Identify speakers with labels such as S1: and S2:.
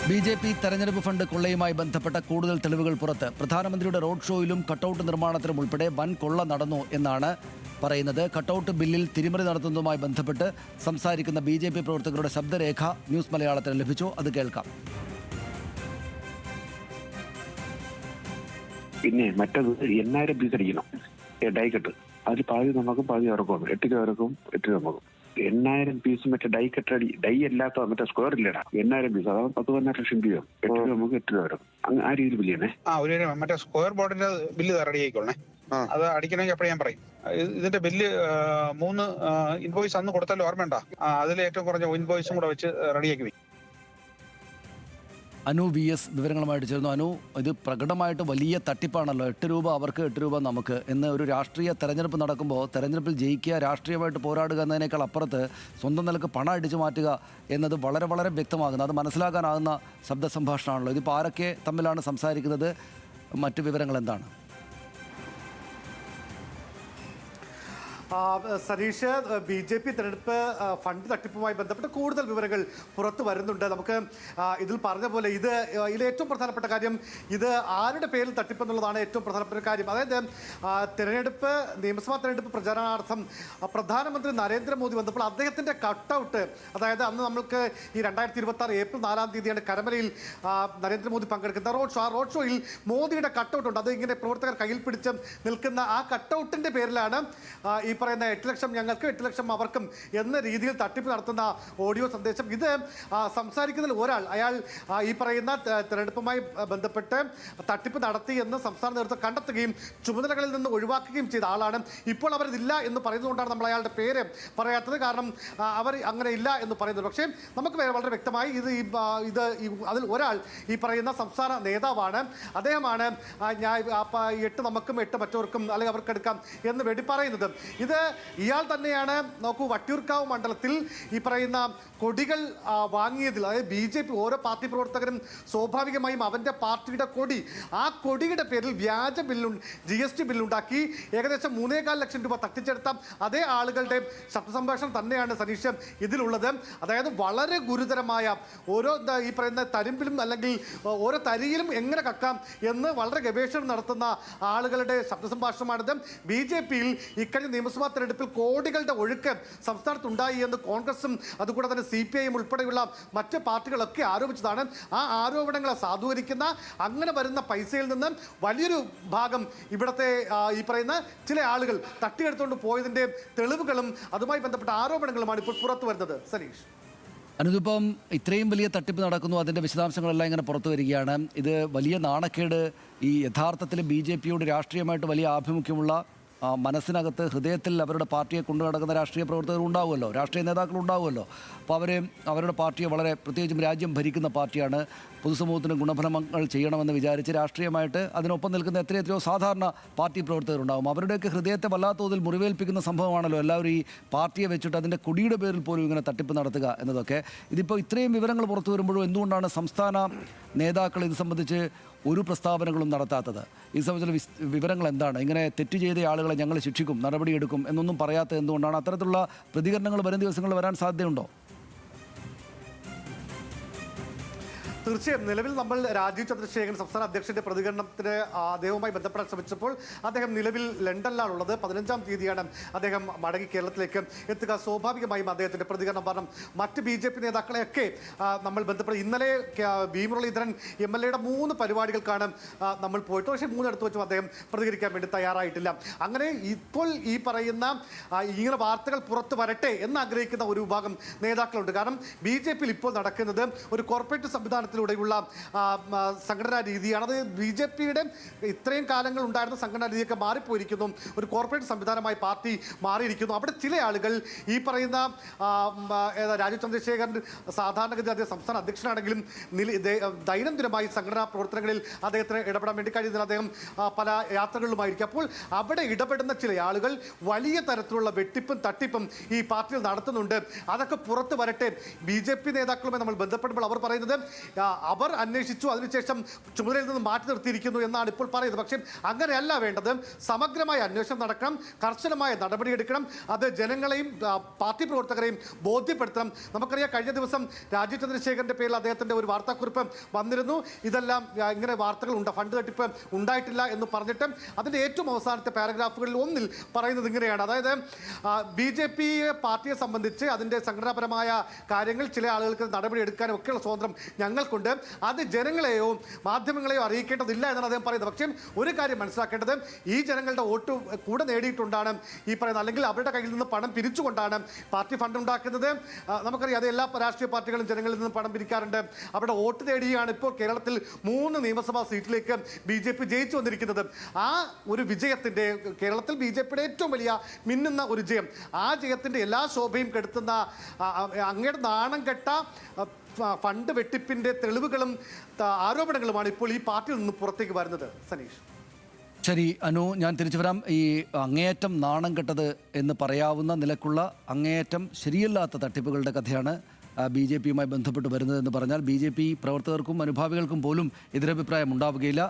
S1: BJP തെരഞ്ഞെടുപ്പ് fund കൊള്ളയുമായി ബന്ധപ്പെട്ട കൂടുതൽ തെളിവുകൾ പുറത്ത്. പ്രധാനമന്ത്രിയുടെ റോഡ് ഷോയിലും കട്ടൌട്ട് നിർമ്മാണത്തിലും ഉൾപ്പെടെ വൻ കൊള്ള നടന്നു എന്നാണ് പറയുന്നത്. കട്ടൌട്ട് ബില്ലിൽ തിരിമറി നടത്തുന്നതുമായി ബന്ധപ്പെട്ട് സംസാരിക്കുന്ന ബി.ജെ.പി പ്രവർത്തകരുടെ ശബ്ദരേഖ ന്യൂസ് മലയാളത്തിന് ലഭിച്ചു. അത് കേൾക്കാം.
S2: പിന്നെ മറ്റത് 8000 പീസ് അടിക്കണം ഡൈക്കട്ട്. അതിൽ പാതി നമുക്കും പാതി ഇറക്കും. 8 രൂപ ഇറക്കും, 8 രൂപ നമുക്കും. 8000 പീസ് മറ്റേ ഡൈക്കട്ട് ഡൈ അല്ലാത്ത മറ്റേ സ്ക്വയർ ഇല്ലടാ. 8000 പീസ് അതായത് 10-12 ലക്ഷം രൂപ. 8 രൂപ നമുക്ക് 8 രൂപ വരും. ആ രീതിയിൽ ബില്ലിയാണേ.
S3: ഒരു മറ്റേ സ്ക്വയർ ബോർഡിന്റെ ബില്ല് റെഡി ആയിക്കോളേ. അത് അടിക്കണമെങ്കിൽ അപ്പോഴും ഞാൻ പറയും. ഇതിന്റെ ബില്ല് 3 ഇൻവോയ്സ് അന്ന് കൊടുത്താലും ഓർമ്മയുണ്ടോ? അതിൽ ഏറ്റവും കുറഞ്ഞ ഇൻവോയ്സും കൂടെ വെച്ച് റെഡിയാക്കി വയ്ക്കും.
S1: അനു VS വിവരങ്ങളുമായിട്ട് ചേർന്നു. അനു, ഇത് പ്രകടമായിട്ട് വലിയ തട്ടിപ്പാണല്ലോ. 8 രൂപ അവർക്ക്, 8 രൂപ നമുക്ക് എന്ന് ഒരു രാഷ്ട്രീയ തെരഞ്ഞെടുപ്പ് നടക്കുമ്പോൾ തെരഞ്ഞെടുപ്പിൽ ജയിക്കുക, രാഷ്ട്രീയമായിട്ട് പോരാടുക എന്നതിനേക്കാൾ അപ്പുറത്ത് സ്വന്തം നിലക്ക് പണം അടിച്ചു മാറ്റുക എന്നത് വളരെ വളരെ വ്യക്തമാകുന്നത്, അത് മനസ്സിലാക്കാനാകുന്ന ശബ്ദ സംഭാഷണമാണല്ലോ. ഇതിപ്പോൾ ആരൊക്കെ തമ്മിലാണ് സംസാരിക്കുന്നത്? മറ്റു വിവരങ്ങൾ എന്താണ്?
S4: സനീഷ്, ബി.ജെ.പി തെരഞ്ഞെടുപ്പ് ഫണ്ട് തട്ടിപ്പുമായി ബന്ധപ്പെട്ട് കൂടുതൽ വിവരങ്ങൾ പുറത്തു വരുന്നുണ്ട്. നമുക്ക് ഇതിൽ പറഞ്ഞ പോലെ ഇതിൽ ഏറ്റവും പ്രധാനപ്പെട്ട കാര്യം ഇത് ആരുടെ പേരിൽ തട്ടിപ്പെന്നുള്ളതാണ് ഏറ്റവും പ്രധാനപ്പെട്ട കാര്യം. അതായത് നിയമസഭാ തെരഞ്ഞെടുപ്പ് പ്രചാരണാർത്ഥം പ്രധാനമന്ത്രി നരേന്ദ്രമോദി വന്നപ്പോൾ അദ്ദേഹത്തിൻ്റെ കട്ടൗട്ട്, അതായത് അന്ന് നമ്മൾക്ക് ഈ 2026 ഏപ്രിൽ 4-ാം തീയതിയാണ് കരമനയിൽ നരേന്ദ്രമോദി പങ്കെടുക്കുന്ന ആ റോഡ് ഷോയിൽ മോദിയുടെ കട്ടൗട്ട് ഉണ്ട്. അത് ഇങ്ങനെ പ്രവർത്തകർ കയ്യിൽ പിടിച്ച് നിൽക്കുന്ന ആ കട്ടൗട്ടിൻ്റെ പേരിലാണ് ഈ പറയുന്ന 8 ലക്ഷം ഞങ്ങൾക്ക് 8 ലക്ഷം അവർക്കും എന്ന രീതിയിൽ തട്ടിപ്പ് നടത്തുന്ന ഓഡിയോ സന്ദേശം. ഇത് സംസാരിക്കുന്നതിൽ ഒരാൾ, അയാൾ ഈ പറയുന്ന തെരഞ്ഞെടുപ്പുമായി ബന്ധപ്പെട്ട് തട്ടിപ്പ് നടത്തി എന്ന് സംസ്ഥാന നേതൃത്വം കണ്ടെത്തുകയും ചുമതലകളിൽ നിന്ന് ഒഴിവാക്കുകയും ചെയ്ത ആളാണ്. ഇപ്പോൾ അവരിതില്ല എന്ന് പറയുന്നതുകൊണ്ടാണ് നമ്മൾ അയാളുടെ പേര് പറയാത്തത്. കാരണം അവർ അങ്ങനെ ഇല്ല എന്ന് പറയുന്നത്. പക്ഷേ നമുക്ക് വളരെ വ്യക്തമായി അതിൽ ഒരാൾ ഈ പറയുന്ന സംസ്ഥാന നേതാവാണ്. അദ്ദേഹമാണ് ഞാൻ 8 നമുക്കും 8 മറ്റവർക്കും അല്ലെങ്കിൽ അവർക്കെടുക്കാം എന്ന് വേണ്ടി പറയുന്നത്. ഇത് ഇയാൾ തന്നെയാണ്. നോക്കൂ, വട്ടിയൂർക്കാവ് മണ്ഡലത്തിൽ ഈ പറയുന്ന കൊടികൾ വാങ്ങിയതിൽ, അതായത് ബി.ജെ.പി ഓരോ പാർട്ടി പ്രവർത്തകരും സ്വാഭാവികമായും അവൻ്റെ പാർട്ടിയുടെ കൊടി, ആ കൊടിയുടെ പേരിൽ വ്യാജ GST ബില്ലുണ്ടാക്കി ഏകദേശം 3.25 ലക്ഷം രൂപ തട്ടിച്ചെടുത്ത അതേ ആളുകളുടെ ശബ്ദസംഭാഷണം തന്നെയാണ് സനീഷ് ഇതിലുള്ളത്. അതായത് വളരെ ഗുരുതരമായ ഓരോ ഈ പറയുന്ന തരിമ്പിലും അല്ലെങ്കിൽ ഓരോ തരിയിലും എങ്ങനെ കക്കാം എന്ന് വളരെ ഗവേഷണം നടത്തുന്ന ആളുകളുടെ ശബ്ദസംഭാഷണമാണിത്. ബി.ജെ.പിയിൽ ഇക്കഴിഞ്ഞ നിയമസഭാ തെരഞ്ഞെടുപ്പിൽ കോടികളുടെ ഒഴുക്ക് സംസ്ഥാനത്തുണ്ടായി എന്ന് കോൺഗ്രസും അതുകൂടെ തന്നെ CPIM ഉൾപ്പെടെയുള്ള മറ്റ് പാർട്ടികളൊക്കെ ആരോപിച്ചതാണ്. ആ ആരോപണങ്ങളെ സാധൂകരിക്കുന്ന അങ്ങനെ വരുന്ന പൈസയിൽ നിന്ന് വലിയൊരു ഭാഗം ഇവിടുത്തെ ഈ പറയുന്ന ചില ആളുകൾ തട്ടിയെടുത്തുകൊണ്ട് പോയതിൻ്റെ തെളിവുകളും അതുമായി ബന്ധപ്പെട്ട ആരോപണങ്ങളുമാണ് ഇപ്പോൾ പുറത്തു വരുന്നത്. സനീഷ്,
S1: അനുദിപ്പം ഇത്രയും വലിയ തട്ടിപ്പ് നടക്കുന്നു, അതിൻ്റെ വിശദാംശങ്ങളെല്ലാം ഇങ്ങനെ പുറത്തു വരികയാണ്. ഇത് വലിയ നാണക്കേട്. ഈ യഥാർത്ഥത്തിൽ ബി.ജെ.പിയോട് രാഷ്ട്രീയമായിട്ട് വലിയ ആഭിമുഖ്യമുള്ള, മനസ്സിനകത്ത് ഹൃദയത്തിൽ അവരുടെ പാർട്ടിയെ കൊണ്ടു നടക്കുന്ന രാഷ്ട്രീയ പ്രവർത്തകർ ഉണ്ടാവുമല്ലോ, രാഷ്ട്രീയ നേതാക്കൾ ഉണ്ടാവുമല്ലോ. അപ്പോൾ അവരുടെ പാർട്ടിയെ വളരെ, പ്രത്യേകിച്ചും രാജ്യം ഭരിക്കുന്ന പാർട്ടിയാണ്, പൊതുസമൂഹത്തിന് ഗുണഫലങ്ങൾ ചെയ്യണമെന്ന് വിചാരിച്ച് രാഷ്ട്രീയമായിട്ട് അതിനൊപ്പം നിൽക്കുന്ന എത്രയോ സാധാരണ പാർട്ടി പ്രവർത്തകരുണ്ടാകും. അവരുടെയൊക്കെ ഹൃദയത്തെ വല്ലാത്ത തോതിൽ മുറിവേൽപ്പിക്കുന്ന സംഭവമാണല്ലോ എല്ലാവരും ഈ പാർട്ടിയെ വെച്ചിട്ട് അതിൻ്റെ കൊടിയുടെ പേരിൽ പോലും ഇങ്ങനെ തട്ടിപ്പ് നടത്തുക എന്നതൊക്കെ. ഇതിപ്പോൾ ഇത്രയും വിവരങ്ങൾ പുറത്തു വരുമ്പോഴും എന്തുകൊണ്ടാണ് സംസ്ഥാന നേതാക്കൾ ഇത് സംബന്ധിച്ച് ഒരു പ്രസ്താവനകളും നടത്താത്തത്? ഇത് സംബന്ധിച്ചുള്ള വിവരങ്ങൾ എന്താണ്? ഇങ്ങനെ തെറ്റ് ചെയ്ത ആളുകളെ ഞങ്ങൾ ശിക്ഷിക്കും, നടപടിയെടുക്കും എന്നൊന്നും പറയാത്തത് എന്തുകൊണ്ടാണ്? അത്തരത്തിലുള്ള പ്രതികരണങ്ങൾ വരും ദിവസങ്ങളിൽ വരാൻ സാധ്യതയുണ്ടോ?
S4: തീർച്ചയായും നിലവിൽ നമ്മൾ രാജീവ് ചന്ദ്രശേഖരൻ സംസ്ഥാന അധ്യക്ഷന്റെ പ്രതികരണത്തിന് അദ്ദേഹവുമായി ബന്ധപ്പെടാൻ ശ്രമിച്ചപ്പോൾ അദ്ദേഹം നിലവിൽ ലണ്ടനിലാണുള്ളത്. 15-ാം തീയതിയാണ് അദ്ദേഹം മടങ്ങി കേരളത്തിലേക്ക് എത്തുക. സ്വാഭാവികമായും അദ്ദേഹത്തിന്റെ പ്രതികരണം പറഞ്ഞു. മറ്റ് ബി.ജെ.പി നേതാക്കളെയൊക്കെ നമ്മൾ ബന്ധപ്പെടും. ഇന്നലെ വി മുരളീധരൻ MLA-യുടെ 3 പരിപാടികൾക്കാണ് നമ്മൾ പോയിട്ട്, പക്ഷേ 3 എടുത്തു വെച്ചും അദ്ദേഹം പ്രതികരിക്കാൻ വേണ്ടി തയ്യാറായിട്ടില്ല. അങ്ങനെ ഇപ്പോൾ ഈ പറയുന്ന ഇങ്ങനെ വാർത്തകൾ പുറത്തു വരട്ടെ എന്ന് ആഗ്രഹിക്കുന്ന ഒരു വിഭാഗം നേതാക്കളുണ്ട്. കാരണം ബി.ജെ.പിയിൽ ഇപ്പോൾ നടക്കുന്നത് ഒരു കോർപ്പറേറ്റ് സംവിധാനത്തിൽ ൂടെയുള്ള സംഘടനാ രീതിയാണ്. അത് ബി.ജെ.പിയുടെ ഇത്രയും കാലങ്ങൾ ഉണ്ടായിരുന്ന സംഘടനാ രീതിയൊക്കെ മാറിപ്പോയിരിക്കുന്നു. ഒരു കോർപ്പറേറ്റ് സംവിധാനമായി പാർട്ടി മാറിയിരിക്കുന്നു. അവിടെ ചില ആളുകൾ ഈ പറയുന്ന രാജീവ് ചന്ദ്രശേഖരൻ സാധാരണഗതി അദ്ദേഹം സംസ്ഥാന അധ്യക്ഷനാണെങ്കിലും ദൈനംദിനമായി സംഘടനാ പ്രവർത്തനങ്ങളിൽ അദ്ദേഹത്തിന് ഇടപെടാൻ വേണ്ടി കഴിയുന്നതിന് അദ്ദേഹം പല യാത്രകളിലുമായിരിക്കും. അപ്പോൾ അവിടെ ഇടപെടുന്ന ചില ആളുകൾ വലിയ തരത്തിലുള്ള വെട്ടിപ്പും തട്ടിപ്പും ഈ പാർട്ടിയിൽ നടത്തുന്നുണ്ട്. അതൊക്കെ പുറത്ത് വരട്ടെ. ബി.ജെ.പി നേതാക്കളുമായി നമ്മൾ ബന്ധപ്പെടുമ്പോൾ അവർ പറയുന്നത് അവർ അന്വേഷിച്ചു, അതിനുശേഷം ചുമതലയിൽ നിന്ന് മാറ്റി നിർത്തിയിരിക്കുന്നു എന്നാണ് ഇപ്പോൾ പറയുന്നത്. പക്ഷേ അങ്ങനെയല്ല വേണ്ടത്. സമഗ്രമായ അന്വേഷണം നടക്കണം, കർശനമായ നടപടിയെടുക്കണം. അത് ജനങ്ങളെയും പാർട്ടി പ്രവർത്തകരെയും ബോധ്യപ്പെടുത്തണം. നമുക്കറിയാം, കഴിഞ്ഞ ദിവസം രാജീവ് ചന്ദ്രശേഖരന്റെ പേരിൽ അദ്ദേഹത്തിന്റെ ഒരു വാർത്താക്കുറിപ്പ് വന്നിരുന്നു. ഇതെല്ലാം ഇങ്ങനെ വാർത്തകൾ ഉണ്ട്, ഫണ്ട് തട്ടിപ്പ് ഉണ്ടായിട്ടില്ല എന്ന് പറഞ്ഞിട്ട് അതിന്റെ ഏറ്റവും അവസാനത്തെ പാരഗ്രാഫുകളിൽ ഒന്നിൽ പറയുന്നത് ഇങ്ങനെയാണ്. അതായത് BJP പാർട്ടിയെ സംബന്ധിച്ച് അതിന്റെ സംഘടനാപരമായ കാര്യങ്ങൾ ചില ആളുകൾക്ക് നടപടി എടുക്കാനും ഒക്കെയുള്ള സ്വാതന്ത്ര്യം ഞങ്ങൾക്കുണ്ട്. അത് ജനങ്ങളെയോ മാധ്യമങ്ങളെയോ അറിയിക്കേണ്ടതില്ല എന്നാണ് അദ്ദേഹം പറയുന്നത്. പക്ഷേ ഒരു കാര്യം മനസ്സിലാക്കേണ്ടത്, ഈ ജനങ്ങളുടെ വോട്ട് കൂടെ നേടിയിട്ടുണ്ടാണ് ഈ പറയുന്നത്, അല്ലെങ്കിൽ അവരുടെ കയ്യിൽ നിന്ന് പണം പിരിച്ചുകൊണ്ടാണ് പാർട്ടി ഫണ്ട് ഉണ്ടാക്കുന്നത്. നമുക്കറിയാം, അത് എല്ലാ രാഷ്ട്രീയ പാർട്ടികളും ജനങ്ങളിൽ നിന്ന് പണം പിരിക്കാറുണ്ട്. അവരുടെ വോട്ട് നേടിയാണ് ഇപ്പോൾ കേരളത്തിൽ 3 നിയമസഭാ സീറ്റിലേക്ക് BJP ജയിച്ചു വന്നിരിക്കുന്നത്. ആ ഒരു വിജയത്തിന്റെ, കേരളത്തിൽ BJPയുടെ ഏറ്റവും വലിയ മിന്നുന്ന ഒരു ജയം, ആ ജയത്തിന്റെ എല്ലാ ശോഭയും കെടുത്തുന്ന അങ്ങയുടെ നാണം കെട്ട ഫണ്ട് വെട്ടിപ്പിന്റെ തെളിവുകളും ആരോപണങ്ങളുമാണ് ഇപ്പോൾ ഈ പാർട്ടിയിൽ നിന്ന് പുറത്തേക്ക് വരുന്നത്. സനീഷ്.
S1: ശരി അനു, ഞാൻ തിരിച്ചു വരാം. ഈ അങ്ങേയറ്റം നാണം കെട്ടത് എന്ന് പറയാവുന്ന നിലക്കുള്ള അങ്ങേയറ്റം ശരിയല്ലാത്ത തട്ടിപ്പുകളുടെ കഥയാണ് BJPയുമായി ബന്ധപ്പെട്ട് വരുന്നതെന്ന് പറഞ്ഞാൽ BJP പ്രവർത്തകർക്കും അനുഭാവികൾക്കും പോലും എതിരഭിപ്രായം ഉണ്ടാവുകയില്ല.